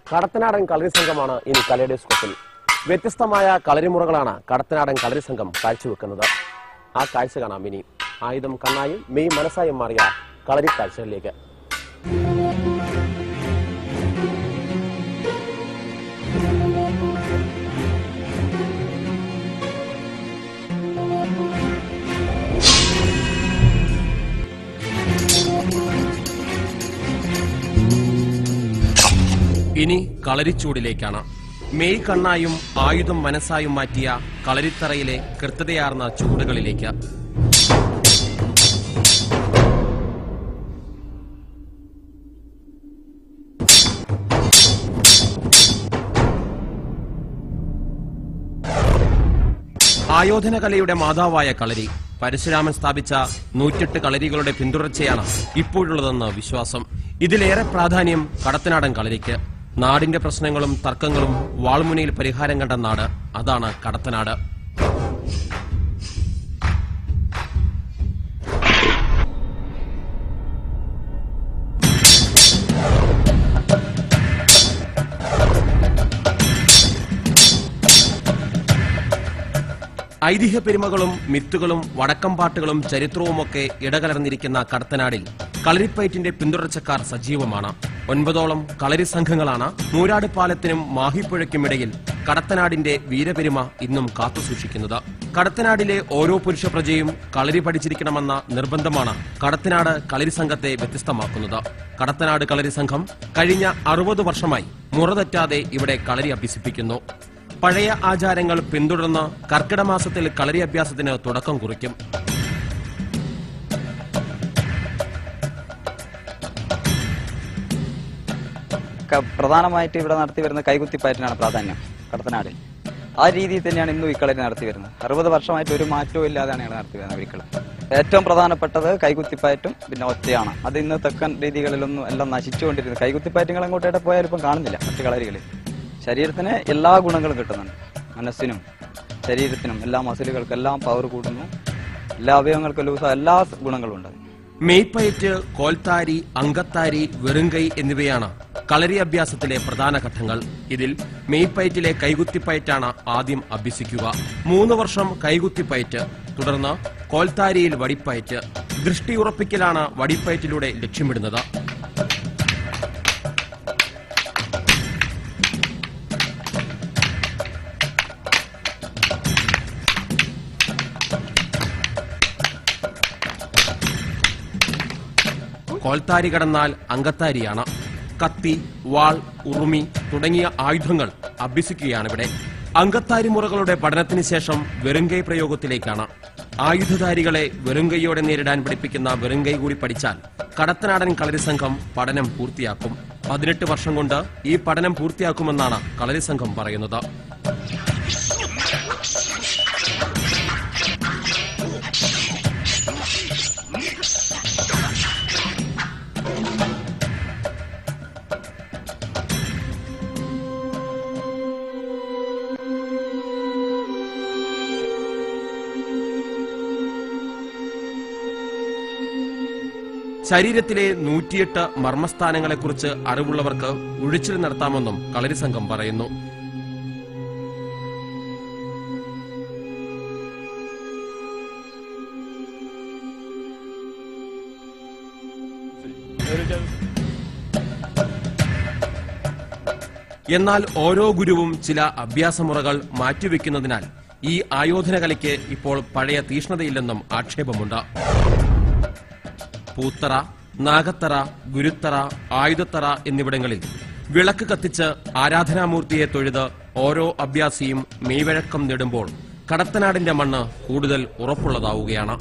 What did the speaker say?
കടത്തനാടൻ കളരി സംഘമാണ് ഇനി കലയുടെ സ്കോപ്പിൽ. വ്യത്യസ്തമായ കളരിമുറകളാണ് കടത്തനാടൻ കളരി സംഘം കാഴ്ചവെക്കുന്നത്. ആ കാഴ്ച കാണാം ഇനി. ആയുധം കണ്ണായും മെയ് മനസ്സായും മാറിയ കളരി കാഴ്ചകളിലേക്ക്. ഇനി കളരിച്ചൂടിലേക്കാണ്. മെയ് കണ്ണായും ആയുധം മനസ്സായും മാറ്റിയ കളരിത്തറയിലെ കൃത്യതയാർന്ന ചൂടുകളിലേക്ക്. ആയോധന കലയുടെ മാതാവായ കളരി പരശുരാമൻ സ്ഥാപിച്ച 108 കളരികളുടെ പിന്തുടർച്ചയാണ് ഇപ്പോഴുള്ളതെന്ന് വിശ്വാസം. ഇതിലേറെ പ്രാധാന്യം കടത്തനാടൻ കളരിക്ക്. നാടിന്റെ പ്രശ്നങ്ങളും തർക്കങ്ങളും വാൾമുനയിൽ പരിഹാരം കണ്ട നാട്, അതാണ് കടത്തനാട്. ഐതിഹ്യ പെരുമകളും മിത്തുകളും വടക്കംപാട്ടുകളും ചരിത്രവുമൊക്കെ ഇടകലർന്നിരിക്കുന്ന കടത്തനാടിൽ കളരിപ്പയറ്റിന്റെ പിന്തുടർച്ചക്കാർ സജീവമാണ്. 9ഓളം കളരി സംഘങ്ങളാണ് മൂരാട് പാലത്തിനും മാഹിപ്പുഴയ്ക്കുമിടയിൽ കടത്തനാടിന്റെ വീരപെരുമ ഇന്നും കാത്തുസൂക്ഷിക്കുന്നത്. കടത്തനാടിലെ ഓരോ പുരുഷ പ്രജയും കളരി പഠിച്ചിരിക്കണമെന്ന നിർബന്ധമാണ് കടത്തനാട് കളരി സംഘത്തെ വ്യത്യസ്തമാക്കുന്നത്. കടത്തനാട് കളരി സംഘം കഴിഞ്ഞ 60 വർഷമായി മുറതെറ്റാതെ ഇവിടെ കളരി അഭ്യസിപ്പിക്കുന്നു. പഴയ ആചാരങ്ങൾ പിന്തുടർന്ന് കർക്കിടമാസത്തിൽ കളരി അഭ്യാസത്തിന് തുടക്കം കുറിക്കും. പ്രധാനമായിട്ട് ഇവിടെ നടത്തി വരുന്ന കൈകുത്തിപ്പയറ്റിനാണ് പ്രാധാന്യം കടത്തനാടിൽ. ആ രീതിയിൽ തന്നെയാണ് ഇന്നും ഈ കളരി നടത്തി വരുന്നത്. 60 വർഷമായിട്ട് ഒരു മാറ്റവും ഇല്ലാതെയാണ് ഇവിടെ നടത്തി വരുന്നത് ഒരിക്കലും. ഏറ്റവും പ്രധാനപ്പെട്ടത് കൈകുത്തിപ്പയറ്റും പിന്നെ ഒറ്റയാണ്. അത് ഇന്ന് തെക്കൻ രീതികളിലൊന്നും എല്ലാം നശിച്ചുകൊണ്ടിരുന്നത്. കൈകുത്തിപ്പയറ്റുകൾ അങ്ങോട്ടേട്ട് പോയാലും ഇപ്പം കാണുന്നില്ല മറ്റു കളരികളിൽ. ശരീരത്തിന് എല്ലാ ഗുണങ്ങളും കിട്ടുന്നുണ്ട്. മനസ്സിനും ശരീരത്തിനും എല്ലാ മസിലുകൾക്കും എല്ലാം പവർ കൂടുന്നു. എല്ലാ അവയവങ്ങൾക്കും ലൂസ എല്ലാ ഗുണങ്ങളും ഉണ്ട്. മെയ്പ്പയറ്റ്, കോൽത്താരി, അങ്കത്താരി, വെറുങ്കൈ എന്നിവയാണ് കളരി അഭ്യാസത്തിലെ പ്രധാന ഘട്ടങ്ങൾ. ഇതിൽ മെയ്പ്പയറ്റിലെ കൈകുത്തിപ്പയറ്റാണ് ആദ്യം അഭ്യസിക്കുക. 3 വർഷം കൈകുത്തിപ്പയറ്റ്, തുടർന്ന് കോൽത്താരിയിൽ വടിപ്പയറ്റ്. ദൃഷ്ടിയുറപ്പിക്കലാണ് വടിപ്പയറ്റിലൂടെ ലക്ഷ്യമിടുന്നത്. കോൽത്താരി കടന്നാൽ അങ്കത്താരിയാണ്. കത്തി, വാൾ, ഉറുമി തുടങ്ങിയ ആയുധങ്ങൾ അഭ്യസിക്കുകയാണിവിടെ. അങ്കത്താരി മുറകളുടെ പഠനത്തിന് ശേഷം വെറുങ്കൈ പ്രയോഗത്തിലേക്കാണ്. ആയുധധാരികളെ വെറുങ്കൈയോടെ നേരിടാൻ പഠിപ്പിക്കുന്ന വെറുങ്കൈ കൂടി പഠിച്ചാൽ കടത്തനാടൻ കളരി സംഘം പഠനം പൂർത്തിയാക്കും. 18 വർഷം കൊണ്ട് ഈ പഠനം പൂർത്തിയാക്കുമെന്നാണ് കളരി സംഘം പറയുന്നത്. ശരീരത്തിലെ 108 മർമ്മസ്ഥാനങ്ങളെക്കുറിച്ച് അറിവുള്ളവർക്ക് ഉഴിച്ചിൽ നടത്താമെന്നും കളരി സംഘം പറയുന്നു. എന്നാൽ ഓരോ ഗുരുവും ചില അഭ്യാസമുറകൾ മാറ്റിവെക്കുന്നതിനാൽ ഈ ആയോധന കലയ്ക്ക് ഇപ്പോൾ പഴയ തീഷ്ണതയില്ലെന്നും ആക്ഷേപമുണ്ട്. പൂത്തറ, നാഗത്തറ, ഗുരുത്തറ, ആയുധത്തറ എന്നിവിടങ്ങളിൽ വിളക്ക് കത്തിച്ച് ആരാധനാമൂർത്തിയെ തൊഴുത് ഓരോ അഭ്യാസിയും മെയ്വഴക്കം നേടുമ്പോൾ കടത്തനാടിന്റെ മണ്ണ് കൂടുതൽ ഉറപ്പുള്ളതാവുകയാണ്.